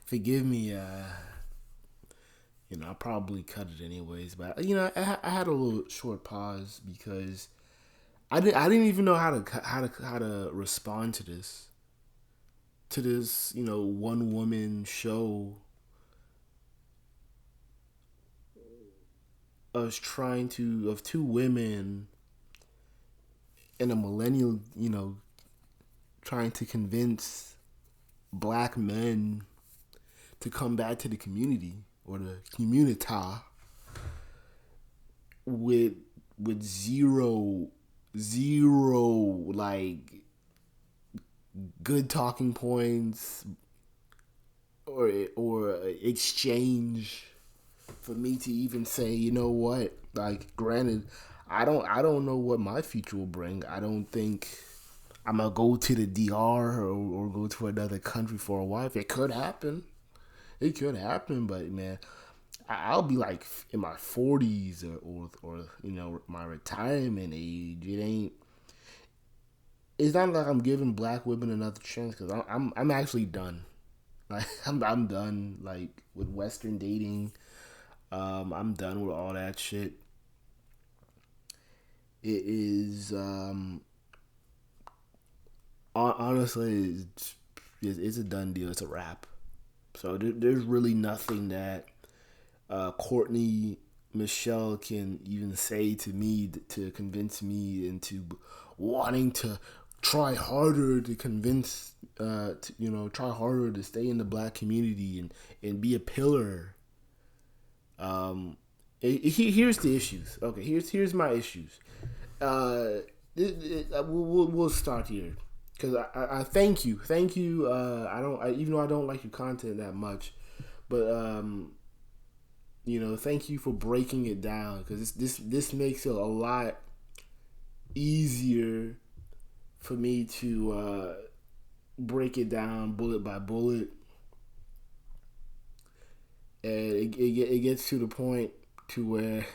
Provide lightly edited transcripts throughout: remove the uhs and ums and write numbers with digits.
forgive me. I'll probably cut it anyways. But I had a little short pause because I didn't even know how to respond to this one woman show of two women and a millennial trying to convince black men to come back to the community or the communitah with zero like good talking points or exchange for me to even say, you know what? Like, granted, I don't know what my future will bring. I don't think I'm gonna go to the DR or go to another country for a while. It could happen. It could happen, but man, I'll be like in my 40s or my retirement age. It's not like I'm giving black women another chance because I'm actually done. Like I'm done like with Western dating. I'm done with all that shit. It is honestly it's a done deal. It's a wrap. So there's really nothing that Courtney Michelle can even say to me to convince me into wanting to try harder to convince try harder to stay in the black community and be a pillar. Here's the issues. Okay, here's my issues. We'll start here because I thank you. Even though I don't like your content that much, but thank you for breaking it down because this makes it a lot easier for me to break it down bullet by bullet, and it gets to the point to where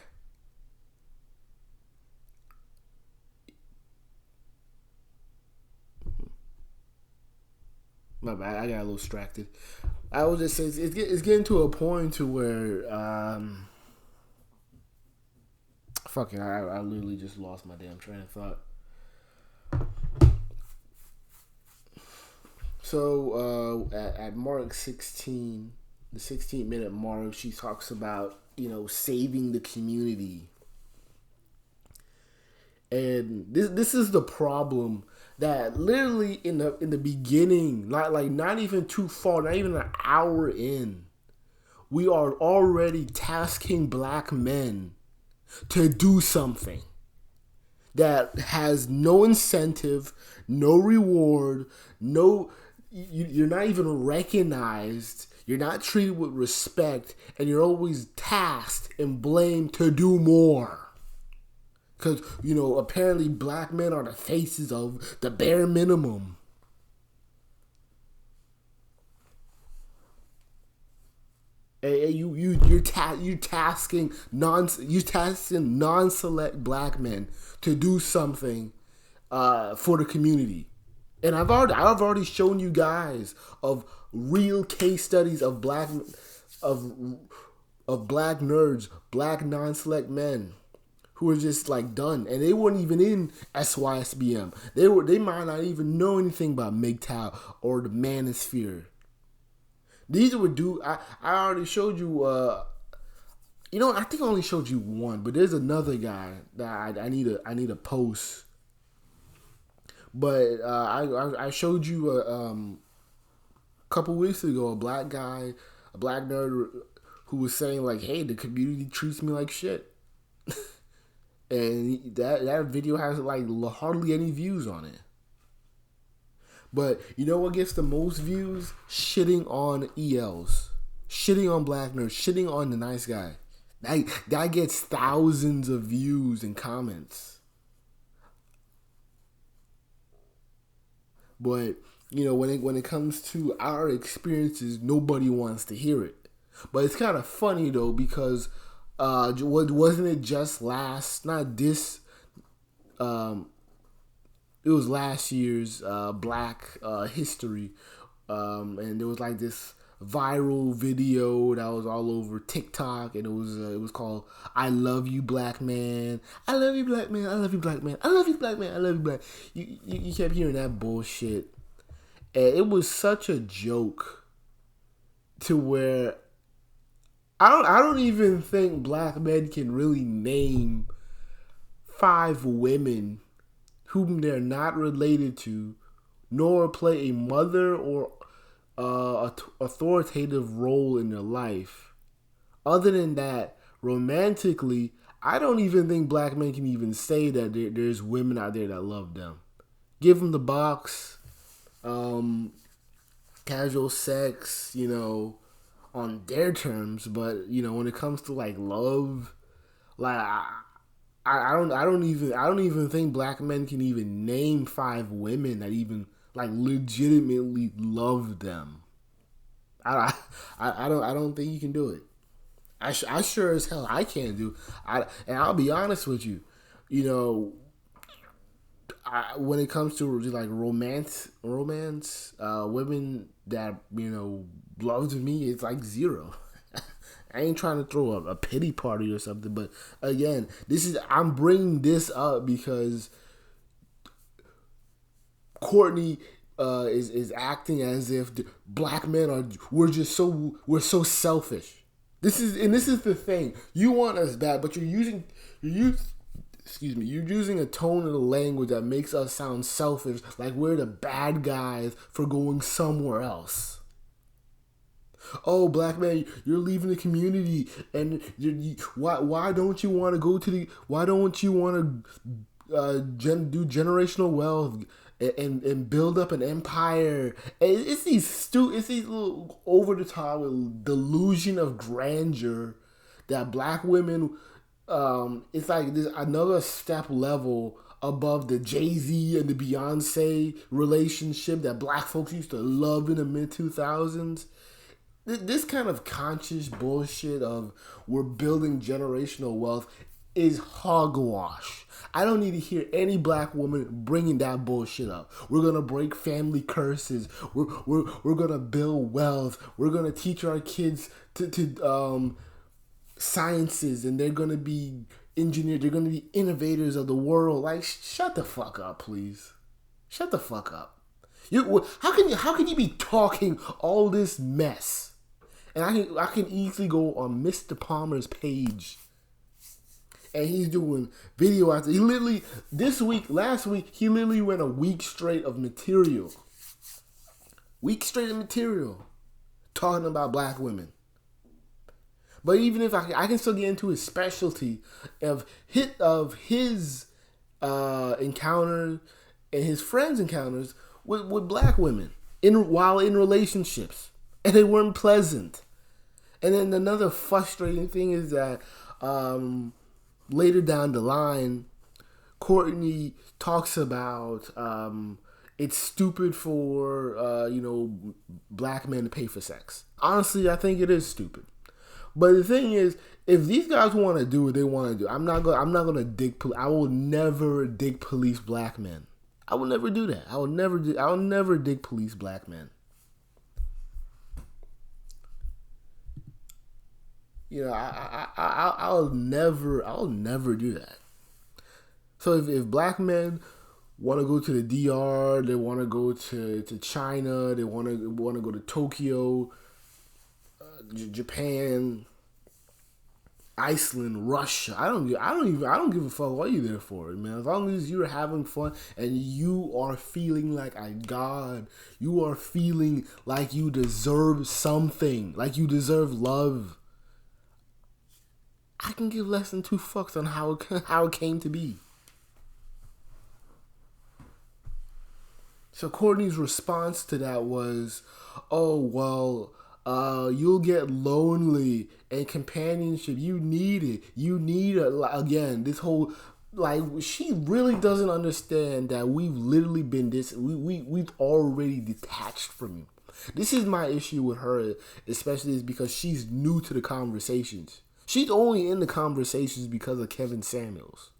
my bad, I got a little distracted. I was just saying it's getting to a point to where fucking I literally just lost my damn train of thought. So at Mark 16, the 16-minute mark, she talks about saving the community, and this is the problem that literally in the beginning, not even too far, not even an hour in, we are already tasking black men to do something that has no incentive, no reward, you're not even recognized, you're not treated with respect, and you're always tasked and blamed to do more. Because, apparently black men are the faces of the bare minimum. And you're tasking non-select black men to do something for the community. And I've already shown you guys of real case studies of black nerds, black non-select men who were just like done, and they weren't even in SYSBM. They might not even know anything about MGTOW or the Manosphere. These were I already showed you. I think I only showed you one, but there's another guy that I need to post. But I showed you a couple weeks ago a black guy, a black nerd who was saying like, "Hey, the community treats me like shit." And that video has like hardly any views on it. But you know what gets the most views? Shitting on ELs, shitting on black nerds, shitting on the nice guy. That gets thousands of views and comments. But when it comes to our experiences, nobody wants to hear it. But it's kind of funny though because wasn't it just not this? It was last year's Black History And there was like this viral video that was all over TikTok, and it was called "I Love You, Black Man." I love you, black man. I love you, black man. I love you, black man. I love you, black. You kept hearing that bullshit, and it was such a joke to where I don't even think black men can really name 5 women whom they're not related to, nor play a mother or authoritative role in their life. Other than that, romantically, I don't even think black men can even say that there's women out there that love them. Give them the box, casual sex, on their terms. But when it comes to like love, like I don't even think black men can even name 5 women that even like legitimately love them. I don't think you can do it. I sure as hell I can't do. And I'll be honest with you, when it comes to like romance, women that loves me, it's like 0. I ain't trying to throw a pity party or something, but again, I'm bringing this up because Courtney is acting as if black men we're so selfish. This is the thing. You want us bad, but you're using a tone of the language that makes us sound selfish, like we're the bad guys for going somewhere else. Oh, black man, you're leaving the community, and why don't you want to go to the? Why don't you want to do generational wealth and build up an empire? It's these little over the top delusion of grandeur that black women. It's like there's another step level above the Jay-Z and the Beyonce relationship that black folks used to love in the mid-2000s. This kind of conscious bullshit of we're building generational wealth is hogwash. I don't need to hear any black woman bringing that bullshit up. We're gonna break family curses. We're gonna build wealth. We're gonna teach our kids to sciences, and they're gonna be engineers. They're gonna be innovators of the world. Like, shut the fuck up, please. Shut the fuck up. How can you be talking all this mess? And I can easily go on Mr. Palmer's page, and he's doing video after last week he literally went a week straight of material, talking about black women. But even if I can still get into his specialty of his encounters and his friends' encounters with black women while in relationships, and they weren't pleasant. And then another frustrating thing is that later down the line, Courtney talks about it's stupid for black men to pay for sex. Honestly, I think it is stupid. But the thing is, if these guys want to do what they want to do, I'm not gonna I will never dick police black men. I will never do that. I will never dick police black men. I'll never do that. So if black men want to go to the DR, they want to go to China, they want to go to Tokyo, Japan, Iceland, Russia. I don't give a fuck what you're there for, man. As long as you're having fun and you are feeling like a god, you are feeling like you deserve something, like you deserve love. I can give less than 2 fucks on how it came to be. So Courtney's response to that was, "Oh well, you'll get lonely and companionship. You need it. You need again this whole she really doesn't understand that we've literally been we've already detached from you. This is my issue with her, especially is because she's new to the conversations. She's only in the conversations because of Kevin Samuels.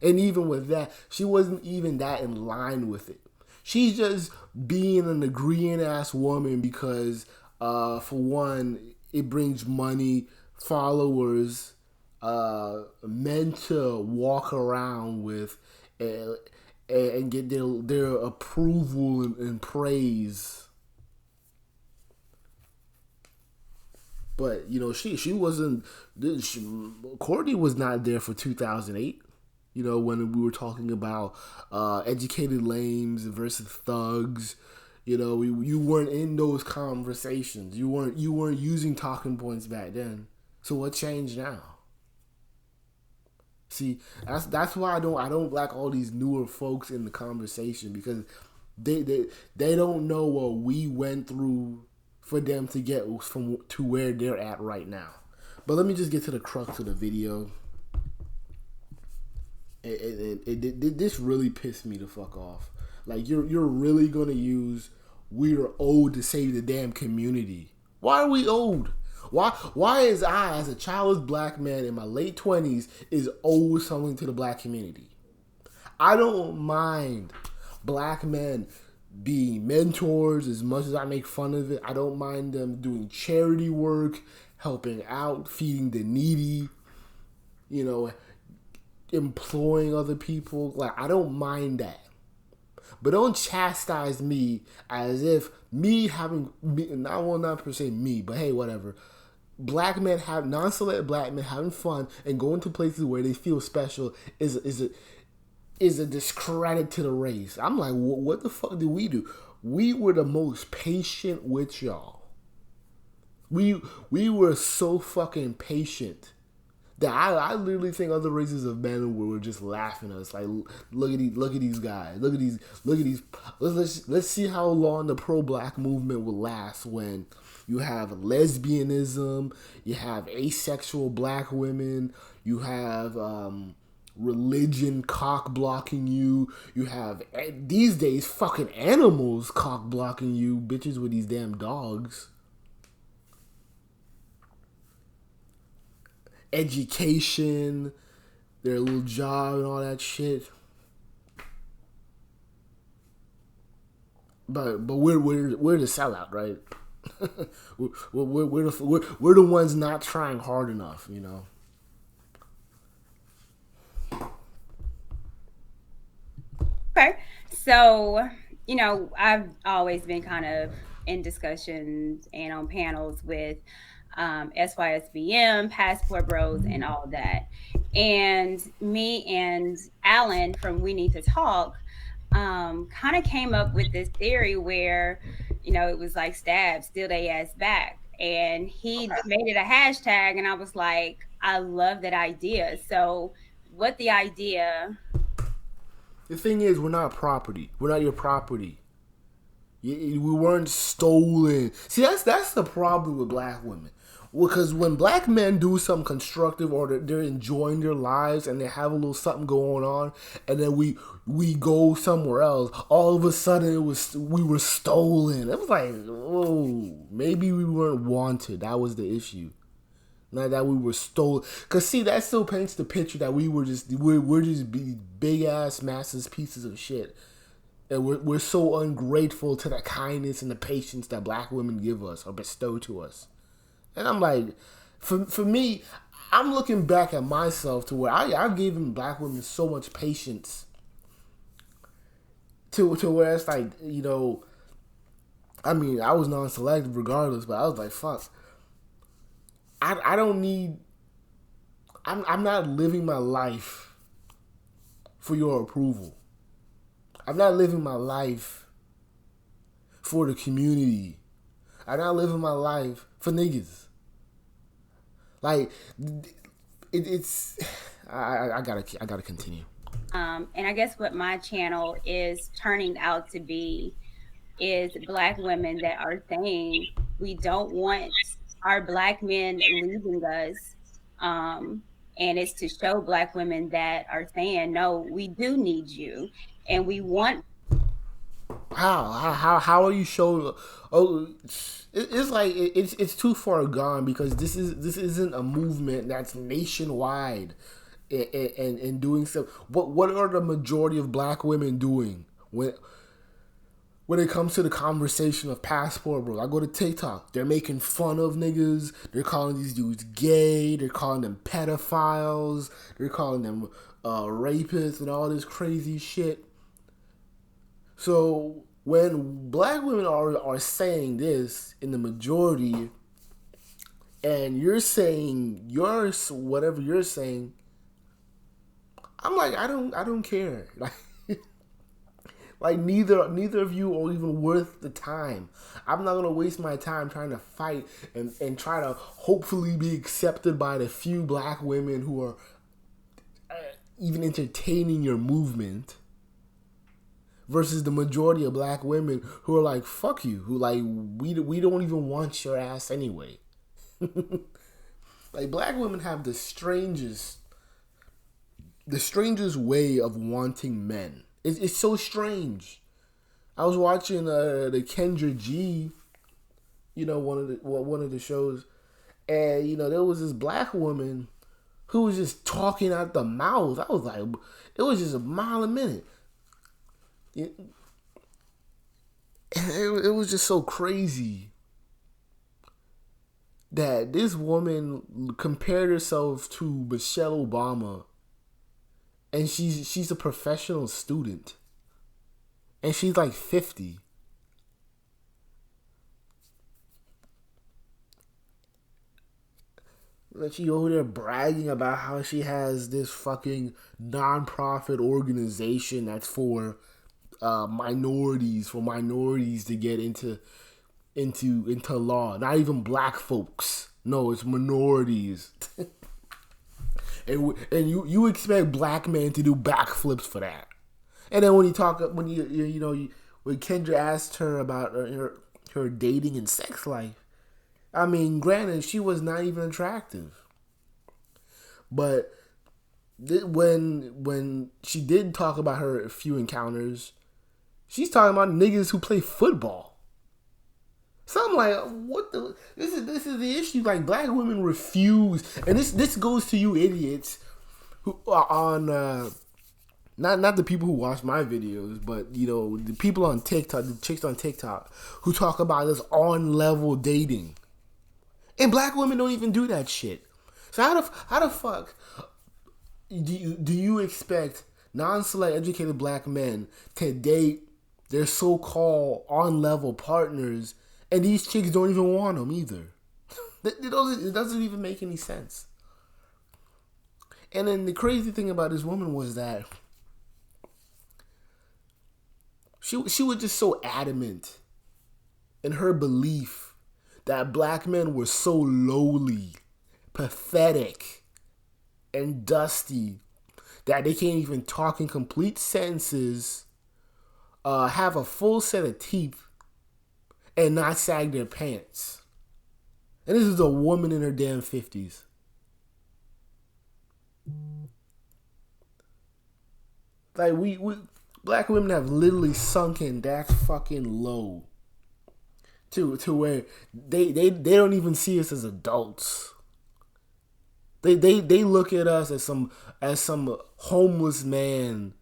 And even with that, she wasn't even that in line with it. She's just being an agreeing ass woman because, for one, it brings money, followers, men to walk around with, and get their approval and praise. But she wasn't. Courtney was not there for 2008. When we were talking about educated lames versus thugs. You weren't in those conversations. You weren't using talking points back then. So what changed now? See, that's why I don't like all these newer folks in the conversation, because they don't know what we went through for them to get to where they're at right now. But let me just get to the crux of the video. This really pissed me the fuck off. Like, you're really gonna use we're old to save the damn community. Why are we old? Why is I, as a childless black man in my late 20s, is owed something to the black community? I don't mind black men being mentors as much as I make fun of it. I don't mind them doing charity work, helping out, feeding the needy, employing other people. Like, I don't mind that. But don't chastise me as if I will not per se me, but hey, whatever. Black men non-select black men having fun and going to places where they feel special is a discredit to the race. I'm like, what the fuck did we do? We were the most patient with y'all. We were so fucking patient that I literally think other races of men were just laughing at us. Like, look at these guys. Look at these. Let's see how long the pro-black movement will last when you have lesbianism, you have asexual black women, you have religion cock blocking you, you have these days fucking animals cock blocking you, bitches with these damn dogs. Education, their little job and all that shit. But we're the sellout, right? we're the ones not trying hard enough, Okay. So, I've always been kind of in discussions and on panels with SYSBM, Passport Bros, and all that. And me and Alan from We Need to Talk kind of came up with this theory where, it was like stab, steal they ass back. And he made it a hashtag, and I was like, I love that idea. So, what the idea? The thing is, we're not property. We're not your property. We weren't stolen. See, that's the problem with black women. Because when black men do something constructive, or they're enjoying their lives and they have a little something going on, and then we go somewhere else, all of a sudden we were stolen. It was like, oh, maybe we weren't wanted. That was the issue. Not that we were stolen. Because, see, that still paints the picture that we're just big ass massive pieces of shit. And we're so ungrateful to the kindness and the patience that black women give us or bestow to us. And I'm like, for me, I'm looking back at myself to where I've given black women so much patience to where it's like, I mean, I was non-selective regardless, but I was like, fuck. I don't need, I'm not living my life for your approval. I'm not living my life for the community. I'm not living my life for niggas. Like, it's I gotta continue. And I guess what my channel is turning out to be is black women that are saying we don't want our black men leaving us. And it's to show black women that are saying, no, we do need you. And we want. How are you showing? Oh, it's like it's too far gone, because this isn't a movement that's nationwide and doing stuff. What are the majority of black women doing when when it comes to the conversation of passport, bro, I go to TikTok. They're making fun of niggas. They're calling these dudes gay. They're calling them pedophiles. They're calling them rapists and all this crazy shit. So when black women are saying this in the majority, and you're saying yours, whatever you're saying, I'm like, I don't care. Like neither of you are even worth the time. I'm not gonna waste my time trying to fight and try to hopefully be accepted by the few black women who are even entertaining your movement, versus the majority of black women who are like, fuck you, who like, we don't even want your ass anyway. Like, black women have the strangest way of wanting men. It's so strange. I was watching the Kendra G, one of the shows, and there was this black woman who was just talking out the mouth. I was like, it was just a mile a minute. It was just so crazy that this woman compared herself to Michelle Obama. And she's a professional student. And she's like 50. Like, she over there bragging about how she has this fucking non-profit organization that's for minorities to get into law. Not even black folks. No, it's minorities. And you expect black men to do backflips for that. And then when when Kendra asked her about her dating and sex life, I mean, granted, she was not even attractive. But when she did talk about her few encounters, she's talking about niggas who play football. So I'm like, what the? This is the issue. Like, black women refuse, and this goes to you idiots who are on not the people who watch my videos, but the people on TikTok, the chicks on TikTok who talk about this on level dating, and black women don't even do that shit. So how the fuck do you expect non-select educated black men to date their so-called on level partners? And these chicks don't even want them either. It doesn't even make any sense. And then the crazy thing about this woman was that she was just so adamant in her belief that black men were so lowly, pathetic, and dusty that they can't even talk in complete sentences, have a full set of teeth, and not sag their pants. And this is a woman in her damn 50s. Like, we black women have literally sunken that fucking low to where they don't even see us as adults. They look at us as some homeless man,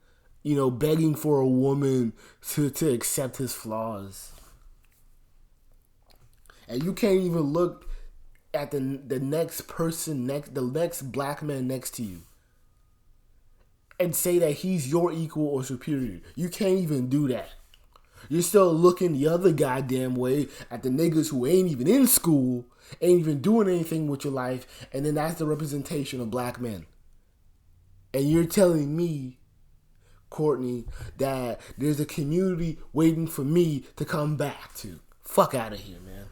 begging for a woman to accept his flaws. And you can't even look at the next person, the next black man next to you, and say that he's your equal or superior. You can't even do that. You're still looking the other goddamn way at the niggas who ain't even in school, ain't even doing anything with your life, and then that's the representation of black men. And you're telling me, Courtney, that there's a community waiting for me to come back to. Fuck out of here, man.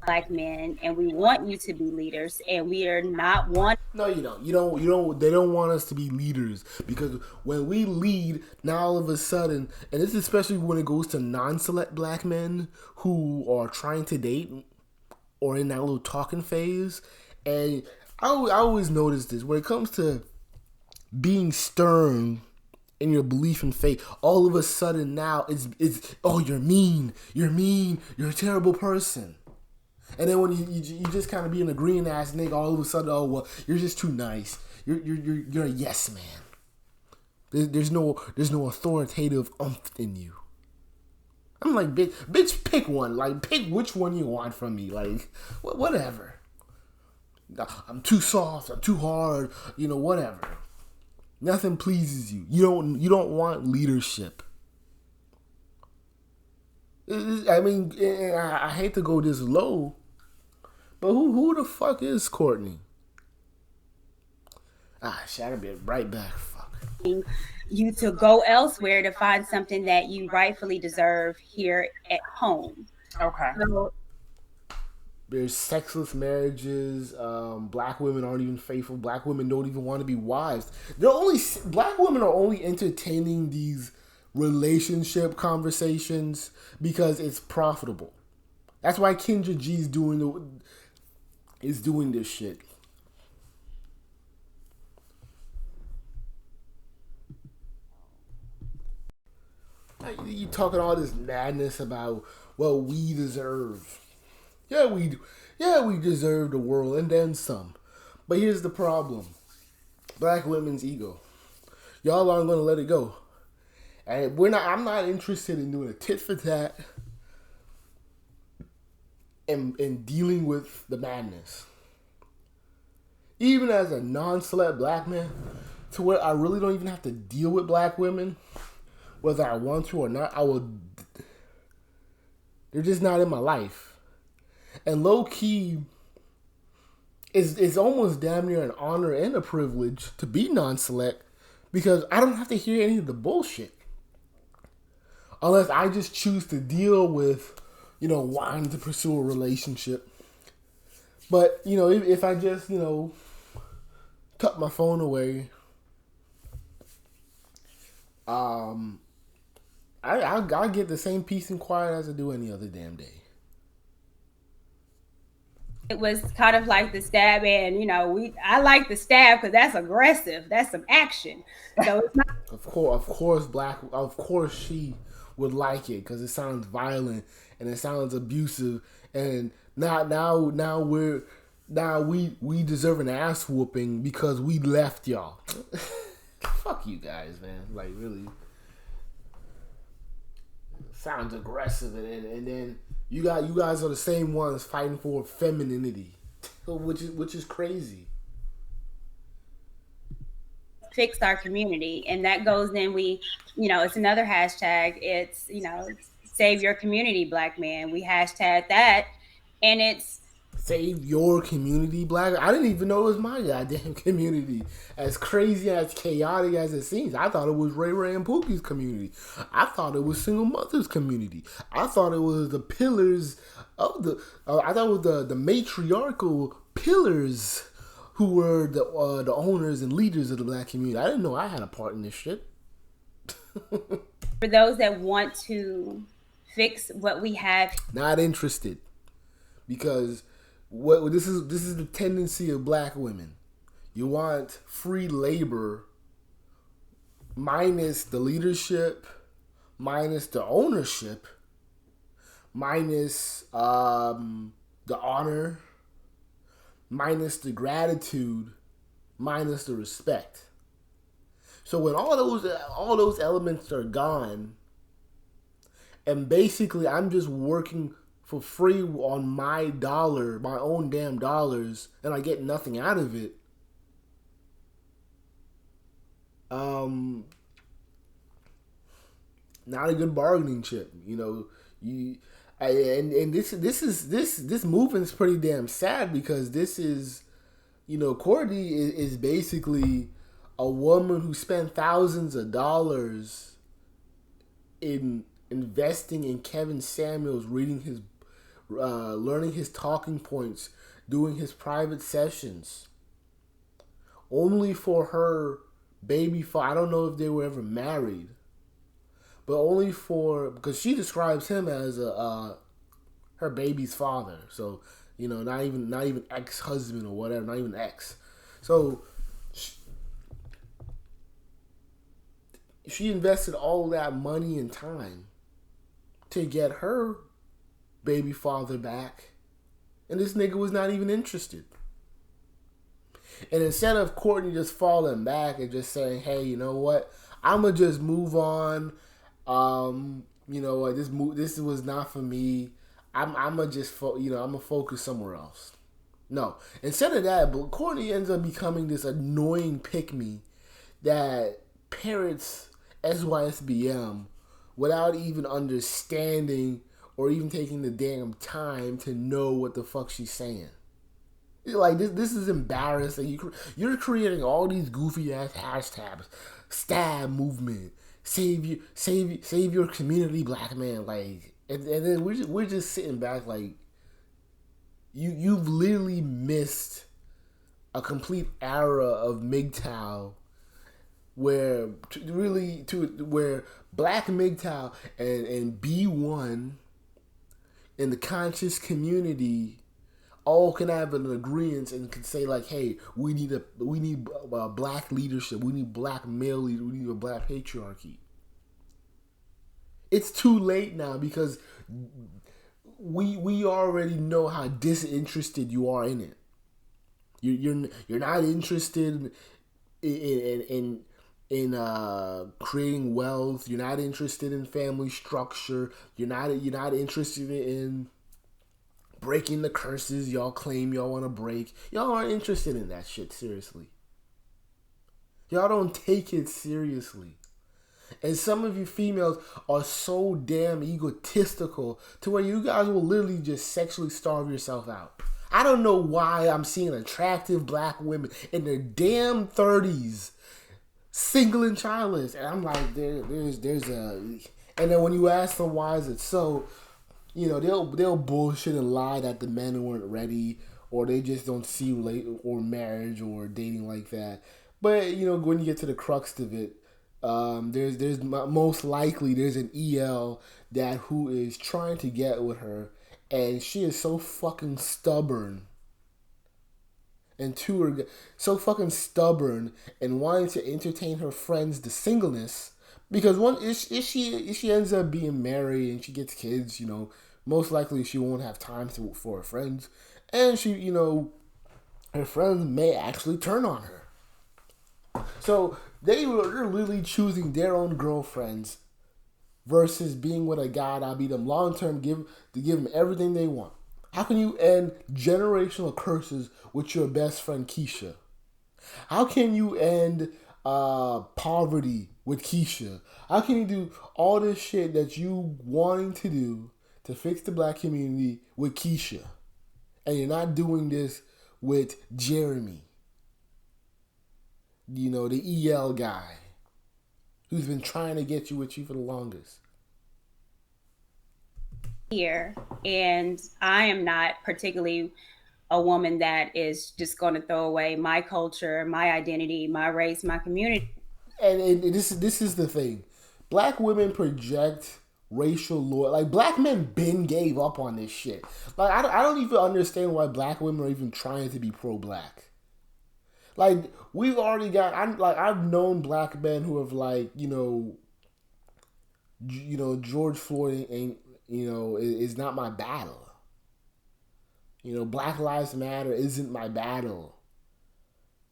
Black men, and we want you to be leaders, and we are not one. No, you don't. You don't. They don't want us to be leaders, because when we lead, now all of a sudden, and this is especially when it goes to non-select black men who are trying to date or in that little talking phase, and I always notice this when it comes to being stern in your belief in faith. All of a sudden now it's oh, you're mean, you're a terrible person. And then when you just kind of being a green ass nigga, all of a sudden, oh well, you're just too nice. You're a yes man. There's no authoritative umph in you. I'm like, bitch, pick one. Like, pick which one you want from me. Like, whatever. I'm too soft. I'm too hard. Whatever. Nothing pleases you. You don't want leadership. I mean, I hate to go this low, but who the fuck is Courtney? Shit, I gotta be right back. Fuck. You to go elsewhere to find something that you rightfully deserve here at home. Okay. So, there's sexless marriages. Black women aren't even faithful. Black women don't even want to be wives. Black women are only entertaining these relationship conversations because it's profitable. That's why Kendra G is doing this shit. You talking all this madness about what we deserve. Yeah, we do. Yeah, we deserve the world and then some. But here's the problem. Black women's ego. Y'all aren't gonna let it go. And I'm not interested in doing a tit for tat and dealing with the madness. Even as a non-celeb black man, to where I really don't even have to deal with black women, whether I want to or not, they're just not in my life. And low key, it's almost damn near an honor and a privilege to be non-select because I don't have to hear any of the bullshit. Unless I just choose to deal with, wanting to pursue a relationship. But, if I just, tuck my phone away, I'll get the same peace and quiet as I do any other damn day. it was kind of like the stab, and I like the stab because that's aggressive. That's some action. So it's not. Of course, she would like it because it sounds violent and it sounds abusive, and now we deserve an ass whooping because we left y'all. Fuck you guys, man. Like, really. Sounds aggressive, and then you guys are the same ones fighting for femininity, which is crazy. Fix our community, and that goes in. It's another hashtag. It's save your community, black man. We hashtag that, and it's save your community, black. I didn't even know it was my goddamn community. As crazy, as chaotic as it seems, I thought it was Ray Ray and Pookie's community. I thought it was single mothers community. I thought it was the pillars of the. I thought it was the matriarchal pillars who were the owners and leaders of the black community. I didn't know I had a part in this shit. For those that want to fix what we have, not interested, because this is the tendency of black women. You want free labor minus the leadership, minus the ownership, minus the honor, minus the gratitude, minus the respect. So when all those elements are gone, and basically I'm just working for free on my dollar, my own damn dollars, and I get nothing out of it. Not a good bargaining chip, this movement is pretty damn sad because this is, Courtney is basically a woman who spent thousands of dollars in investing in Kevin Samuels, reading his, learning his talking points, doing his private sessions, only for her baby father. I don't know if they were ever married, but only because she describes him as her baby's father. So not even ex-husband or whatever, not even ex. So she invested all that money and time to get her baby father back, and this nigga was not even interested. And instead of Courtney just falling back and just saying, hey, you know what, I'ma just move on, You know what? This was not for me. I'm gonna just I'm gonna focus somewhere else. No, instead of that, but Courtney ends up becoming this annoying pick me that parrots SYSBM without even understanding or even taking the damn time to know what the fuck she's saying. Like this is embarrassing. You're creating all these goofy ass hashtags, stab movement, save your community, black man. Like, and then we're just sitting back like you've literally missed a complete era of MGTOW where where black MGTOW and B1 in the conscious community all can have an agreement and can say like, hey, we need black leadership, we need black male leader, we need a black patriarchy. It's too late now because we already know how disinterested you are in it. You're not interested in creating wealth. You're not interested in family structure. You're not interested in breaking the curses y'all claim y'all want to break. Y'all aren't interested in that shit, seriously. Y'all don't take it seriously. And some of you females are so damn egotistical to where you guys will literally just sexually starve yourself out. I don't know why I'm seeing attractive black women in their damn 30s, single and childless. And I'm like, there's a... And then when you ask them why is it so, they'll bullshit and lie that the men weren't ready, or they just don't see or marriage or dating like that. But when you get to the crux of it, there's most likely there's an EL that who is trying to get with her, and she is so fucking stubborn. And two are so fucking stubborn and wanting to entertain her friends the singleness because one if she ends up being married and she gets kids, most likely she won't have time for her friends, and her friends may actually turn on her. So they're literally choosing their own girlfriends versus being with a guy that'll be them long term, give them everything they want. How can you end generational curses with your best friend Keisha? How can you end poverty with Keisha? How can you do all this shit that you wanting to do to fix the black community with Keisha? And you're not doing this with Jeremy, the EL guy who's been trying to get you with you for the longest. Here, and I am not particularly a woman that is just going to throw away my culture, my identity, my race, my community. And this is the thing, black women project racial law. Like black men been gave up on this shit. Like I don't even understand why black women are even trying to be pro black. Like we've already got. I've known black men who have George Floyd ain't is not my battle. Black Lives Matter isn't my battle.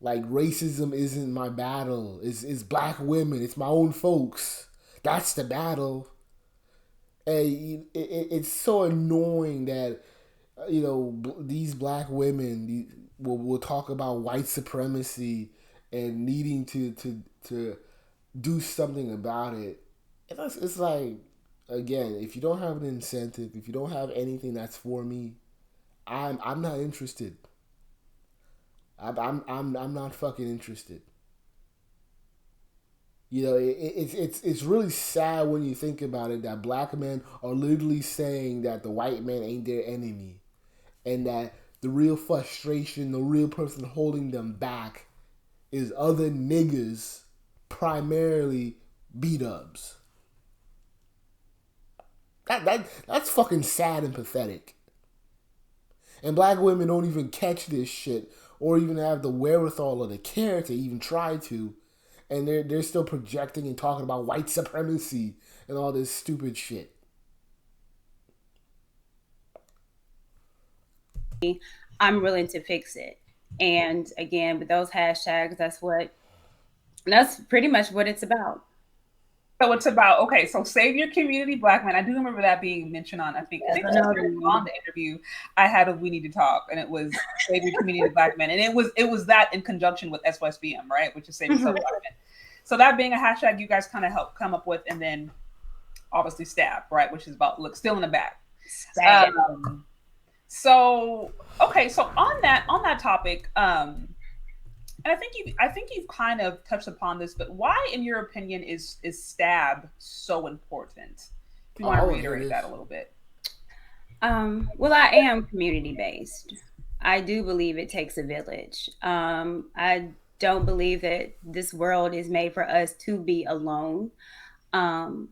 Like racism isn't my battle. It's black women. It's my own folks. That's the battle. And it's so annoying that these black women will talk about white supremacy and needing to do something about it. And it's like, again, if you don't have an incentive, if you don't have anything that's for me, I'm not interested. I'm not fucking interested. It's really sad when you think about it that black men are literally saying that the white man ain't their enemy, and that the real frustration, the real person holding them back, is other niggas, primarily B-dubs. That's fucking sad and pathetic. And black women don't even catch this shit or even have the wherewithal or the care to even try to. And they're still projecting and talking about white supremacy and all this stupid shit. I'm willing to fix it. And again, with those hashtags, that's pretty much what it's about. So it's about, okay, so save your community, black men. I do remember that being mentioned on, I think Yes, maybe I know on the interview I had of We Need to Talk, and it was save your community, black men, and it was that in conjunction with SYSBM, right, which is save yourself, Mhm. black men. So that being a hashtag you guys kind of helped come up with, and then obviously stab, right, which is about look still in the back. Sad. Um, so okay, so on that topic, and I think you've kind of touched upon this, but why, in your opinion, is stab so important? If you want to Oh, here it reiterate that is. a little bit. Well, I am community based. I do believe it takes a village. I don't believe that this world is made for us to be alone. Um,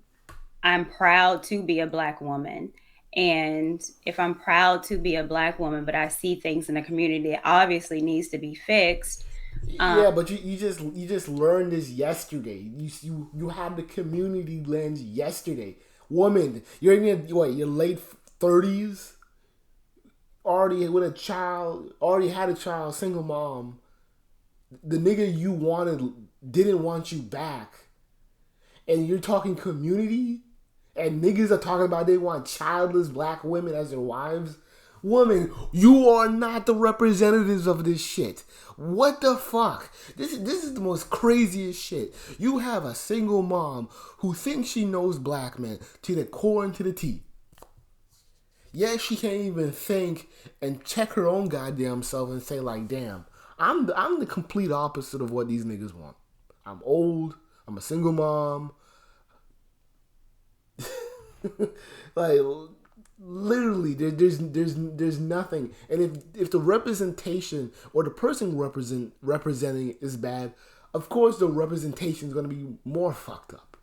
I'm proud to be a black woman. And if I'm proud to be a black woman, but I see things in the community that obviously needs to be fixed, um, Yeah, but you just learned this yesterday. You had the community lens yesterday. Woman, you're in your late 30s, already with a child, already had a child, single mom. The nigga you wanted didn't want you back, and you're talking community, and niggas are talking about they want childless black women as their wives. Woman, you are not the representatives of this shit. What the fuck? This is the most craziest shit. You have a single mom who thinks she knows black men to the core and to the teeth. Yet she can't even think and check her own goddamn self and say like, damn, I'm the complete opposite of what these niggas want. I'm old. I'm a single mom. Like literally, there's nothing. And if the representation or the person representing is bad, of course the representation is gonna be more fucked up.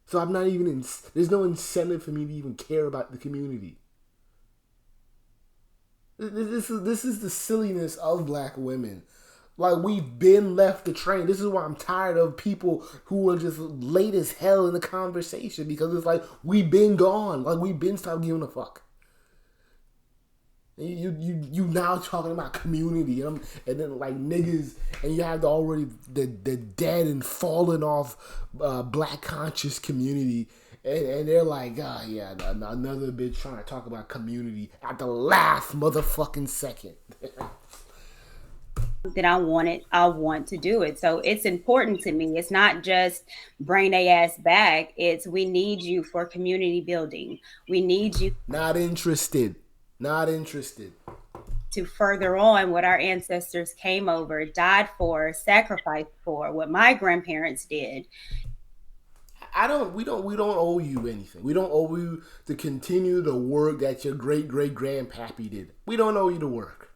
So I'm not even in. There's no incentive for me to even care about the community. This is the silliness of black women. Like we've been left the train. This is why I'm tired of people who are just late as hell in the conversation because it's like we've been gone. Like we've been stopped giving a fuck. You now talking about community and then like niggas and you have the dead and fallen off black conscious community and they're like yeah another bitch trying to talk about community at the last motherfucking second. that I want to do it. So it's important to me. It's not just bring their ass back. It's we need you for community building. We need you Not interested. Not interested. to further on what our ancestors came over, died for, sacrificed for, what my grandparents did. I don't. We don't owe you anything. We don't owe you to continue the work that your great great grandpappy did. We don't owe you the work.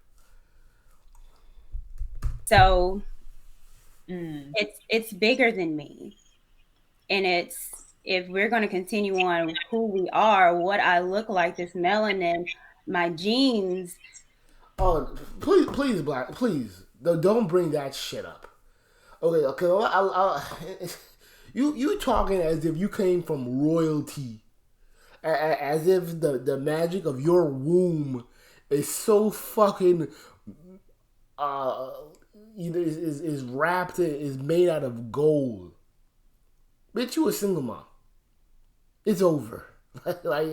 So Mm. it's bigger than me. And it's if we're going to continue on who we are, what I look like, this melanin, my genes. Oh, please, black, please, don't bring that shit up. Okay, okay. You talking as if you came from royalty, as if the magic of your womb is so fucking uh, is wrapped is made out of gold. Bitch, you a single mom. It's over. Like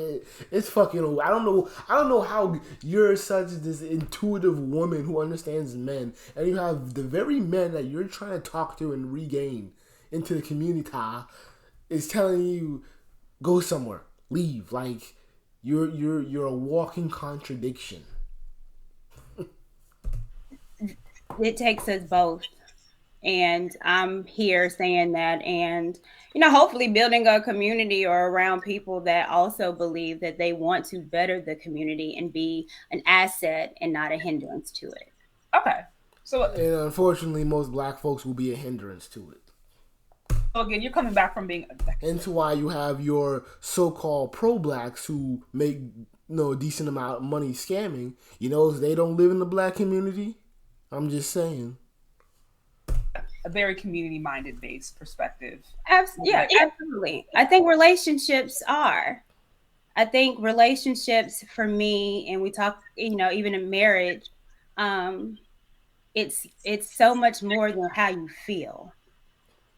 it's fucking over. I don't know. I don't know how you're such this intuitive woman who understands men, and you have the very men that you're trying to talk to and regain into the community is telling you go somewhere, leave. Like you're a walking contradiction. It takes us both. And I'm here saying that, and hopefully building a community or around people that also believe that they want to better the community and be an asset and not a hindrance to it. Okay. So, And unfortunately, most black folks will be a hindrance to it. so again, you're coming back from being Hence why you have your so-called pro-blacks who make a decent amount of money scamming. They don't live in the black community. I'm just saying. a very community-minded based perspective. Yeah, absolutely. I think relationships are. I think relationships for me, and we talk, even in marriage, um, it's so much more than how you feel.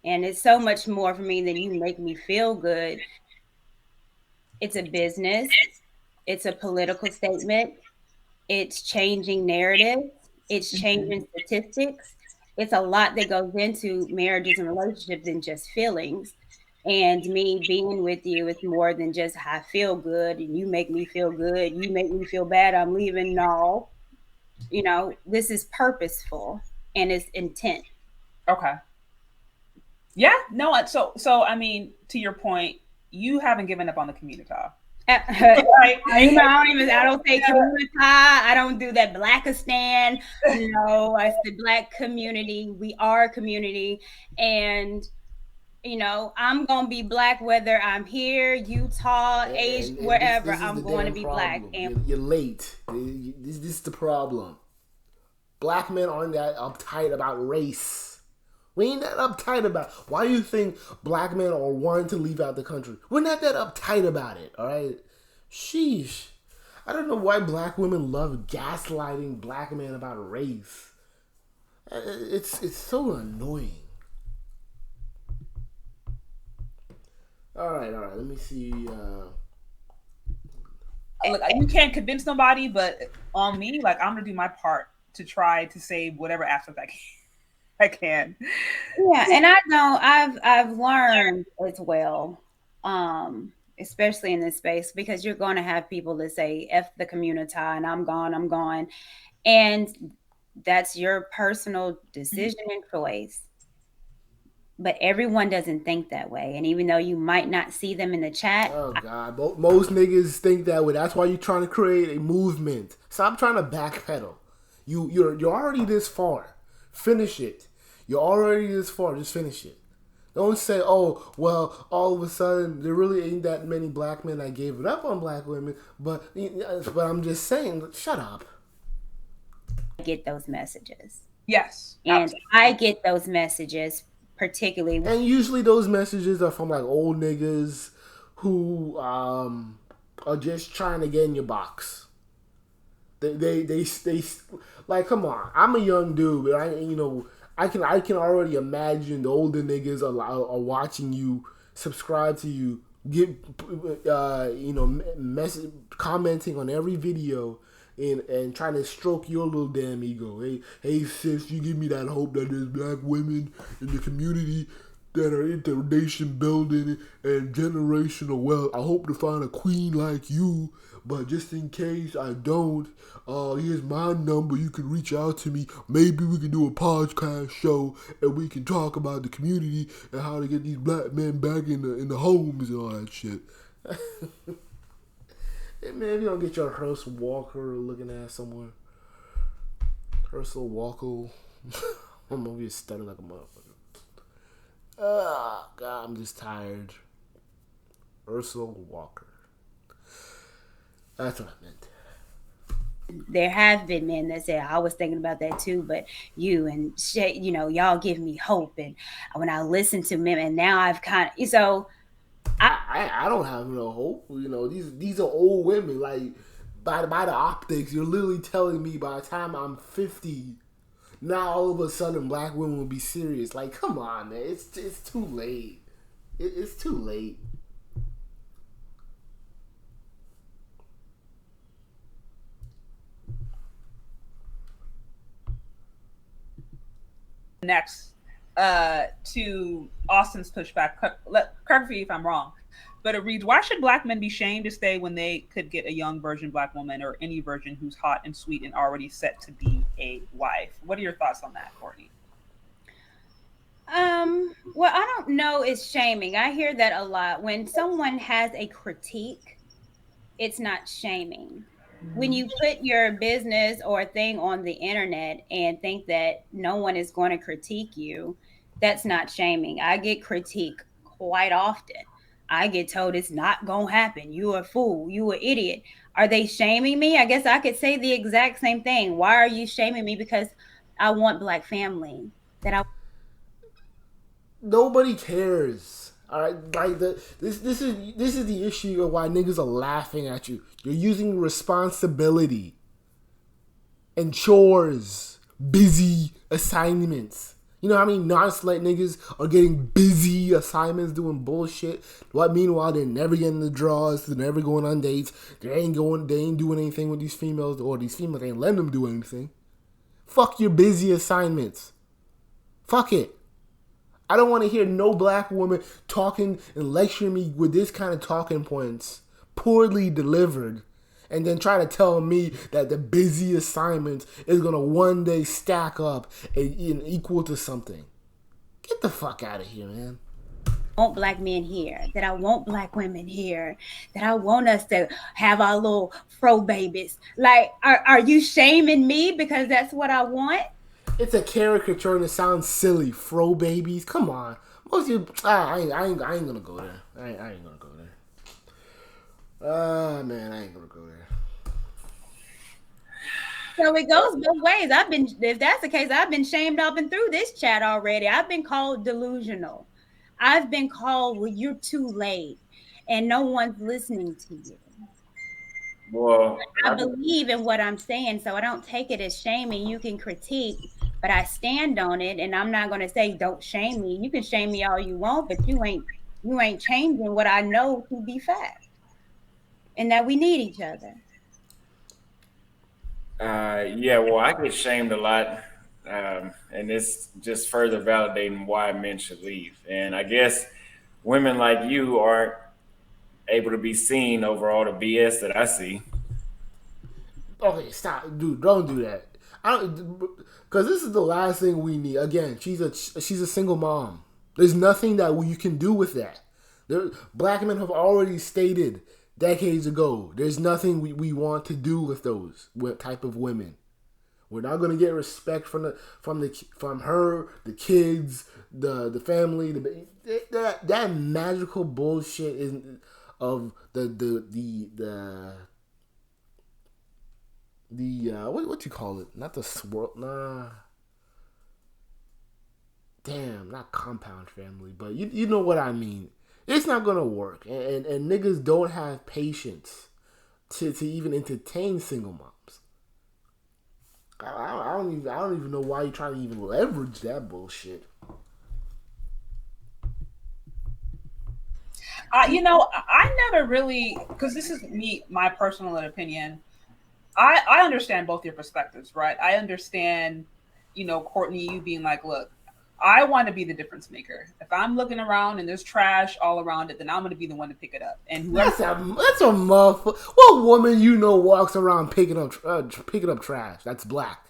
And it's so much more for me than you make me feel good. It's a business, it's a political statement, it's changing narratives, it's Mhm. changing statistics. It's a lot that goes into marriages and relationships than just feelings. And me being with you is more than just I feel good and you make me feel good, you make me feel bad, I'm leaving. No, this is purposeful and it's intent. Okay. Yeah. No. So I mean, to your point, you haven't given up on the Communitah, right? I don't say Communitah. I don't do that Blackistan. No, it's the Black community. We are a community, and I'm gonna be Black whether I'm here, Utah, Asia, And wherever. this is the I'm going to damn be Black, problem. and You're late. This is the problem. Black men aren't that uptight about race. We ain't that uptight about. Why do you think black men are wanting to leave out the country? We're not that uptight about it. All right. Sheesh. I don't know why black women love gaslighting black men about race. It's so annoying. All right. Let me see. Look, you can't convince nobody, but on me, like I'm gonna do my part to try to save whatever aspect I can. I can. yeah, and I know I've learned as well, especially in this space, because you're going to have people that say "f the community" and I'm gone, and that's your personal decision and choice. But everyone doesn't think that way, and even though you might not see them in the chat, Oh God, most niggas think that way. That's why you're trying to create a movement. Stop trying to backpedal. You're already this far. Finish it. You're already this far. Just finish it. Don't say, oh, well, all of a sudden there really ain't that many black men that gave it up on black women. But I'm just saying, shut up. I get those messages, Yes, and absolutely. I get those messages particularly. And usually those messages are from like old niggas who are just trying to get in your box. They like, come on. I'm a young dude, but I can already imagine the older niggas are watching you, subscribe to you, get message commenting on every video. And trying to stroke your little damn ego. Hey sis, you give me that hope that there's black women in the community that are into nation building and generational wealth. I hope to find a queen like you, but just in case I don't, here's my number. You can reach out to me. Maybe we can do a podcast show and we can talk about the community and how to get these black men back in the homes and all that shit. Hey man, if you don't get your Herschel Walker looking at somewhere, Herschel Walker, I'm over here stuttering like a motherfucker. God, I'm just tired. Herschel Walker. That's what I meant. There have been men that say I was thinking about that too, but y'all give me hope. And when I listen to men, and now I've kind of I don't have no hope. These are old women. Like by the optics, you're literally telling me by the time I'm 50, now all of a sudden black women will be serious. Like, come on, man. It's too late. It's too late. Next, to Austin's pushback. Correct me if I'm wrong, but it reads: why should black men be shamed to stay when they could get a young virgin black woman or any virgin who's hot and sweet and already set to be a wife? What are your thoughts on that, Courtney? well, I don't know. It's shaming. I hear that a lot. When someone has a critique, it's not shaming. When you put your business or a thing on the internet and think that no one is going to critique you, that's not shaming. I get critique quite often. I get told it's not going to happen. You a fool. You an idiot. Are they shaming me? I guess I could say the exact same thing. Why are you shaming me? Because I want black family. Nobody cares. All right, like this is the issue of why niggas are laughing at you. You're using responsibility and chores, busy assignments You know how many non-slut niggas are getting busy assignments doing bullshit? What? Meanwhile, they're never getting the draws. They're never going on dates. They ain't doing anything with these females, or these females ain't letting them do anything. Fuck your busy assignments. Fuck it. I don't want to hear no black woman talking and lecturing me with this kind of talking points, poorly delivered, and then try to tell me that the busy assignment is going to one day stack up and equal to something. Get the fuck out of here, man. Want black men here, that I want black women here, that I want us to have our little fro babies. Like, are you shaming me because that's what I want? It's a caricature and it sounds silly. Fro babies, come on. Most of you, I ain't gonna go there. I ain't gonna go there. Man, I ain't gonna go there. So it goes both ways. If that's the case, I've been shamed up and through this chat already. I've been called delusional. I've been called, well, you're too late, and no one's listening to you. Well, I believe in what I'm saying, so I don't take it as shaming. You can critique, but I stand on it, and I'm not going to say don't shame me. You can shame me all you want, but you ain't changing what I know to be fact, and that we need each other. Yeah, well, I get shamed a lot, and it's just further validating why men should leave. And I guess women like you aren't able to be seen over all the BS that I see. Okay, stop, dude. Don't do that. Because this is the last thing we need. Again, she's a single mom. There's nothing that you can do with that. Black men have already stated decades ago, there's nothing we want to do with those type of women. We're not going to get respect from her, the kids, the family, that magical bullshit isn't of the what you call it? Not the swirl. Nah. Damn, not compound family, but you know what I mean. It's not gonna work, and niggas don't have patience to even entertain single moms. I don't even know why you're trying to even leverage that bullshit. I never really, because this is my personal opinion. I understand both your perspectives, right? I understand, Courtney, you being like, look, I want to be the difference maker. If I'm looking around and there's trash all around it, then I'm going to be the one to pick it up. And that's a motherfucker. What woman walks around picking up trash? That's black.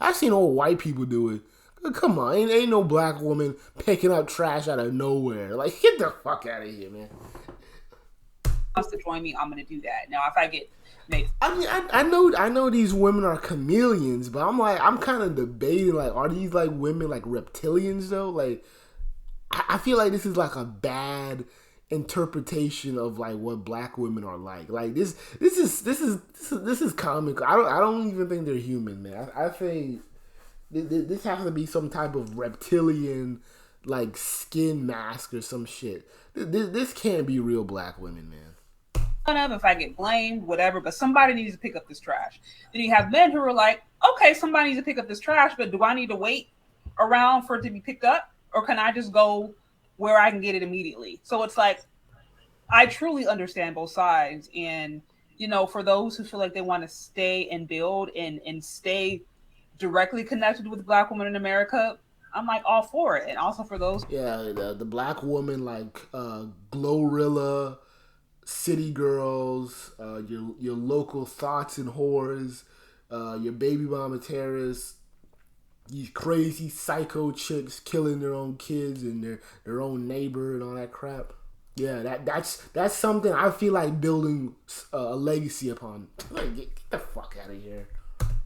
I've seen old white people do it. Come on, ain't no black woman picking up trash out of nowhere. Like, get the fuck out of here, man. Wants to join me, I'm going to do that. Now, if I get made, I mean, I know these women are chameleons, but I'm kind of debating, like, are these like women like reptilians though? Like, I feel like this is like a bad interpretation of like what black women are like. Like this is comical. I don't even think they're human, man. I think this has to be some type of reptilian like skin mask or some shit. This can't be real black women, man. If I get blamed, whatever, but somebody needs to pick up this trash. Then you have men who are like, okay, somebody needs to pick up this trash, but do I need to wait around for it to be picked up, or can I just go where I can get it immediately? So it's like, I truly understand both sides. And, for those who feel like they want to stay and build and stay directly connected with black women in America, I'm like all for it. And also for those. Yeah, the black woman like Glorilla, City Girls, your local thoughts and whores, your baby mama terrorists, these crazy psycho chicks killing their own kids and their own neighbor and all that crap. Yeah, that's something I feel like building a legacy upon. Like, get the fuck out of here.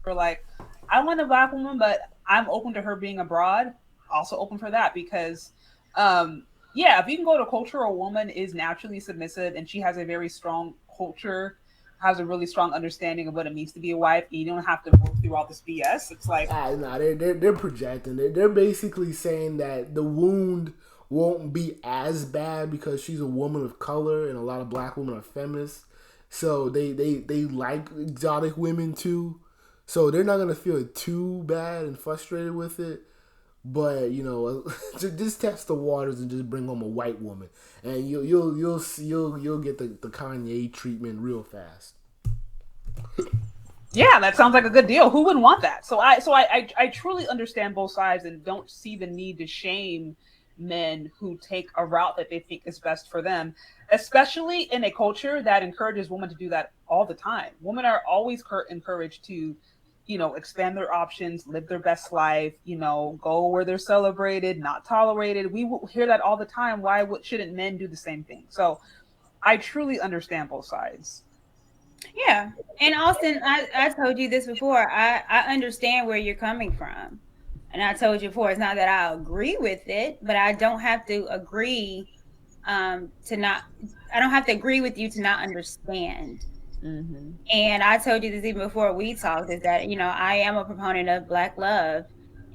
Or like, I want a black woman, but I'm open to her being abroad. Also open for that because, yeah, if you can go to a culture, a woman is naturally submissive and she has a very strong culture, has a really strong understanding of what it means to be a wife. You don't have to work through all this BS. It's like, they're projecting it. They're basically saying that the wound won't be as bad because she's a woman of color and a lot of black women are feminists. So they like exotic women too. So they're not gonna feel too bad and frustrated with it. But just test the waters and just bring home a white woman, and you'll get the Kanye treatment real fast. Yeah, that sounds like a good deal. Who wouldn't want that? So I truly understand both sides and don't see the need to shame men who take a route that they think is best for them, especially in a culture that encourages women to do that all the time. Women are always encouraged to, expand their options, live their best life, go where they're celebrated, not tolerated. We hear that all the time. Why shouldn't men do the same thing? So I truly understand both sides. Yeah. And Austin, I told you this before. I understand where you're coming from. And I told you before, it's not that I agree with it, but I don't have to agree I don't have to agree with you to not understand. Mm-hmm. And I told you this even before we talked, is that, I am a proponent of Black love,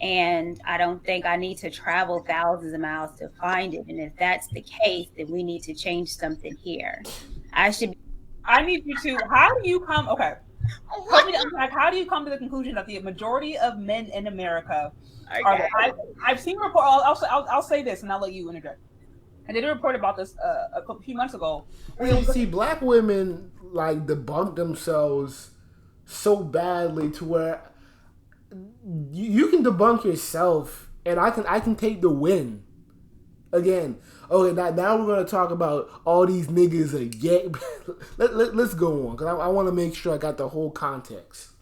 and I don't think I need to travel thousands of miles to find it. And if that's the case, then we need to change something here. I need you to, how do you come to the conclusion that the majority of men in America are, I've seen report, I'll say this and I'll let you interject. I did a report about this a few months ago. See, Black women debunk themselves so badly to where you can debunk yourself, and I can take the win. Again, okay, now we're gonna talk about all these niggas are gay. Let's go on, because I want to make sure I got the whole context.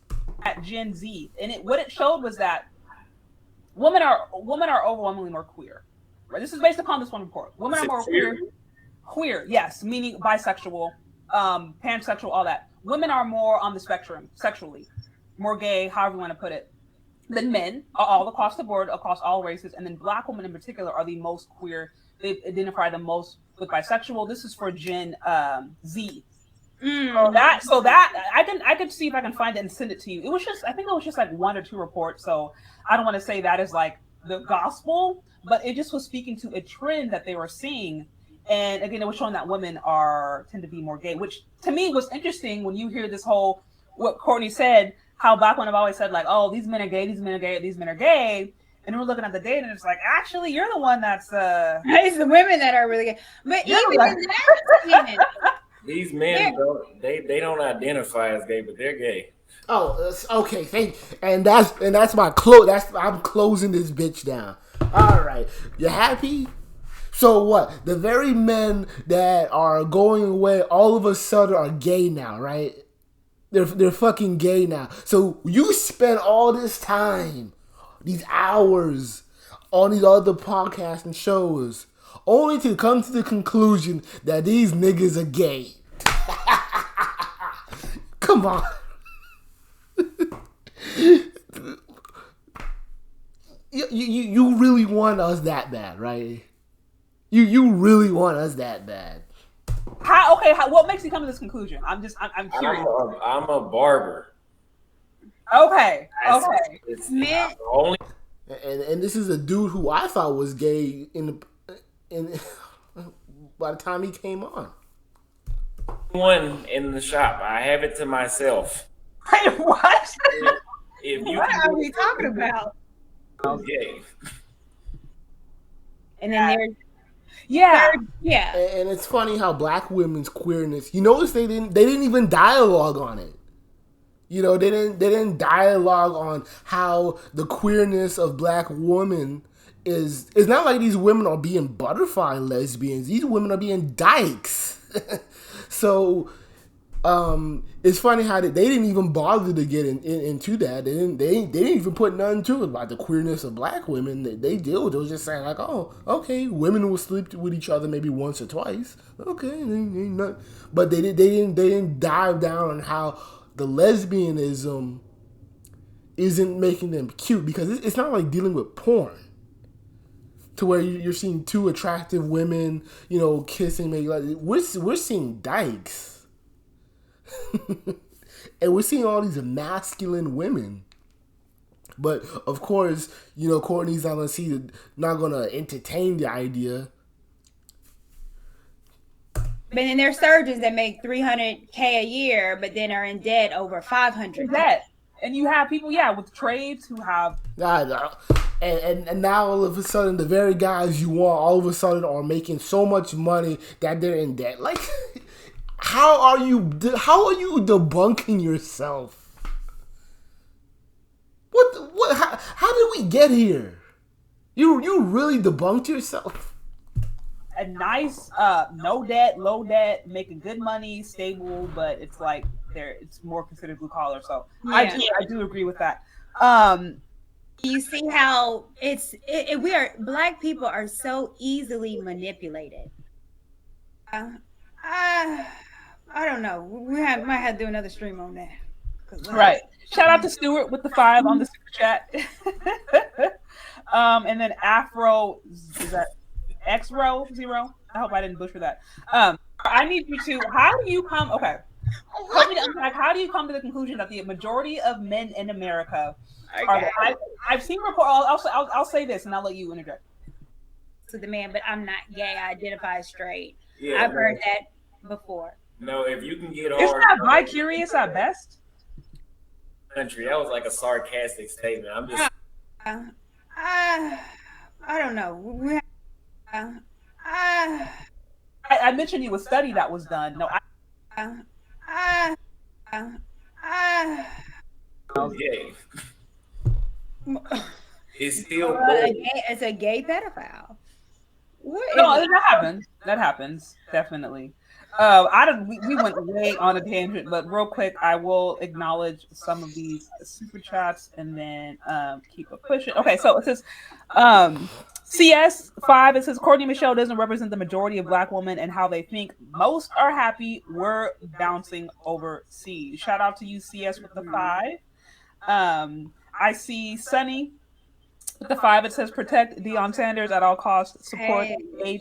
At Gen Z, and what it showed was that women are overwhelmingly more queer. Right, this is based upon this one report. Women are more queer, yes, meaning bisexual, pansexual, all that. Women are more on the spectrum sexually, more gay, however you want to put it, than men, all across the board, across all races. And then Black women in particular are the most queer. They identify the most with bisexual. This is for Gen Z. So that I could see if I can find it and send it to you. I think it was just like 1 or 2 reports. So I don't want to say that is like the gospel, but it just was speaking to a trend that they were seeing. And again, it was showing that women tend to be more gay, which to me was interesting when you hear this whole, what Courtney said, how Black women have always said, like, oh, these men are gay, these men are gay, these men are gay. And we're looking at the data and it's like, actually, you're the one that's it's the women that are really gay. But even in that, these men they don't identify as gay, but they're gay. Oh, okay. Thank you. And that's my close. I'm closing this bitch down. All right, you happy? So what? The very men that are going away all of a sudden are gay now, right? They're fucking gay now. So you spend all this time, these hours, on these other podcasts and shows, only to come to the conclusion that these niggas are gay. Come on. You really want us that bad, right? You really want us that bad. What makes you come to this conclusion? I'm curious. I'm a barber. Okay. It's Men. only. And this is a dude who I thought was gay in by the time he came on. One in the shop. I have it to myself. Wait, what? What are we talking about? I'm gay. And then there's yeah. And it's funny how Black women's queerness. You notice they didn't even dialogue on it. They didn't dialogue on how the queerness of Black women is. It's not like these women are being butterfly lesbians. These women are being dykes. So it's funny how they didn't even bother to get into that. They didn't even put nothing to it about the queerness of Black women. They deal with it. It was just saying like, oh, okay, women will sleep with each other maybe once or twice. Okay, but they didn't dive down on how the lesbianism isn't making them cute, because it's not like dealing with porn to where you're seeing 2 attractive women, kissing. Maybe like we're seeing dykes. And we're seeing all these masculine women. But of course, Courtney's not gonna entertain the idea. But then there's surgeons that make $300K a year, but then are in debt over $500. And you have people, with trades who have. and now all of a sudden the very guys you want all of a sudden are making so much money that they're in debt. Like, how are you debunking yourself? What how did we get here? You really debunked yourself? A nice no debt, low debt, making good money, stable, but it's like it's more considered blue collar. So I do agree with that. You see how Black people are so easily manipulated. I don't know. We might have to do another stream on that. Right. Shout out to Stuart with the 5 on the super chat. And then Afro, is that X-Row 0? I hope I didn't butcher that. I need you to, how do you come to the conclusion that the majority of men in America are, I've seen reports, I'll say this and I'll let you interject. To the man, but I'm not gay, I identify straight. Yeah, I've heard that before. No, if you can get It's not bi-curious at best. Country, that was like a sarcastic statement. I'm just I don't know. I mentioned you a study that was done. No, gay. It's still it's a gay pedophile. No, that happens definitely. We went way on a tangent, but real quick, I will acknowledge some of these super chats and then keep it pushing. Okay, so it says CS5. It says Courtney Michelle doesn't represent the majority of Black women and how they think. Most are happy we're bouncing overseas. Shout out to you, CS, with the 5. I see Sunny with the 5. It says protect Deion Sanders at all costs. Support HB.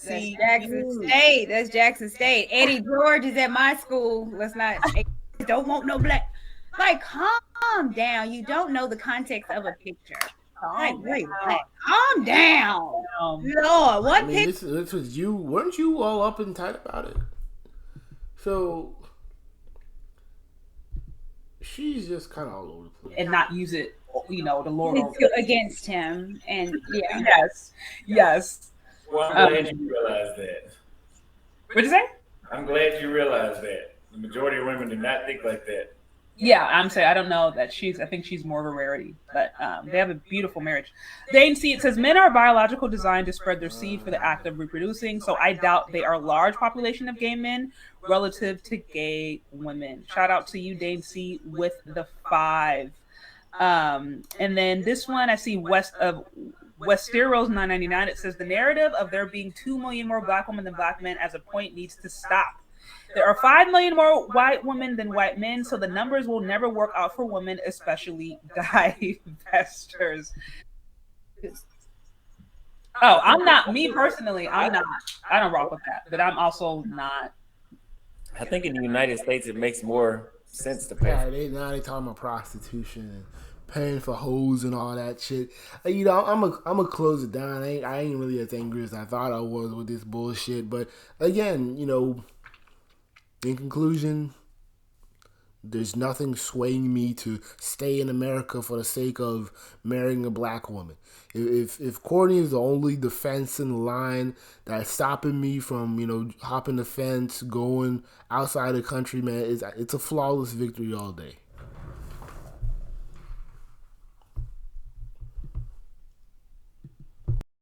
That's Jackson State. That's Jackson State. Eddie George is at my school. Let's not. Don't want no black. Like, calm down. You don't know the context of a picture. Calm down. Lord, what picture? This was you. Weren't you all up and tight about it? So she's just kind of all over the place and not use it. The Lord against him, and yes. Well, I'm glad you realized that. What'd you say? I'm glad you realized that. The majority of women do not think like that. Yeah, I'm saying I don't know that I think she's more of a rarity, but they have a beautiful marriage. Dane C, it says men are biological designed to spread their seed for the act of reproducing, so I doubt they are a large population of gay men relative to gay women. Shout out to you, Dane C, with the 5. And then this one I see Westeros 999. It says the narrative of there being 2 million more Black women than Black men as a point needs to stop. There are 5 million more white women than white men, so the numbers will never work out for women, especially divestors. Oh, I'm not. Me personally, I'm not. I don't rock with that, but I'm also not. I think in the United States it makes more sense to pay. Yeah, they talking about prostitution and paying for hoes and all that shit. I'm gonna close it down. I ain't really as angry as I thought I was with this bullshit. But again, in conclusion, there's nothing swaying me to stay in America for the sake of marrying a Black woman. If Courtney is the only defense in the line that's stopping me from hopping the fence, going outside the country, man, it's a flawless victory all day.